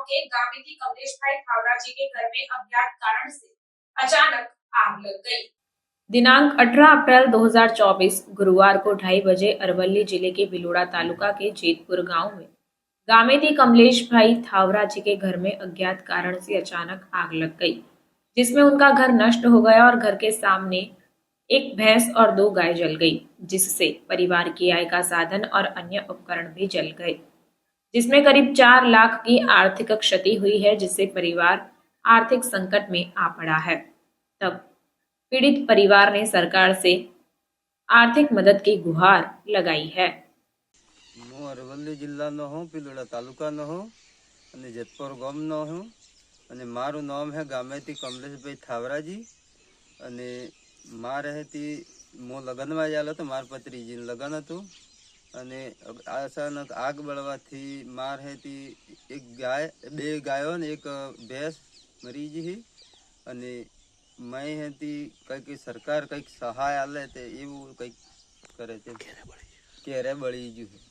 के गामेती कमलेश भाई थावरा जी के घर में अज्ञात कारण से अचानक आग लग गई। दिनांक 18 अप्रैल 2024 गुरुवार को 2:30 बजे अरवली जिले के भिलोड़ा तालुका के जेतपुर गांव में गामेती कमलेश भाई थावरा जी के घर में अज्ञात कारण से अचानक आग लग गई, जिसमें उनका घर नष्ट हो गया और घर के सामने एक भैंस और 2 गाय जल गई, जिससे परिवार की आय का साधन और अन्य उपकरण भी जल गए, जिसमें करीब 4 लाख की आर्थिक क्षति हुई है, जिससे परिवार आर्थिक संकट में आ पड़ा है। तब पीड़ित परिवार ने सरकार से आर्थिक मदद की गुहार लगाई है। હું અરવલ્લી જિલ્લાનો હું પિલોડા તાલુકાનો હું અને જેતપુર ગામનો હું અને મારું નામ હે ગામેતી કમલેશભાઈ થાવરાજી અને મારે હતી હું લગ્નમાં આવેલો હતો મારા પત્રીજીનું લગ્ન હતું અને અચાનક આગ બળવાથી માર હતી એક ગાય 2 ગાયો ને એક ભેંસ મરી ગઈ અને મેં હતી કંઈક સરકાર કંઈક સહાય આલે તે એવું કંઈક કરે છે ક્યારે બળી ગયું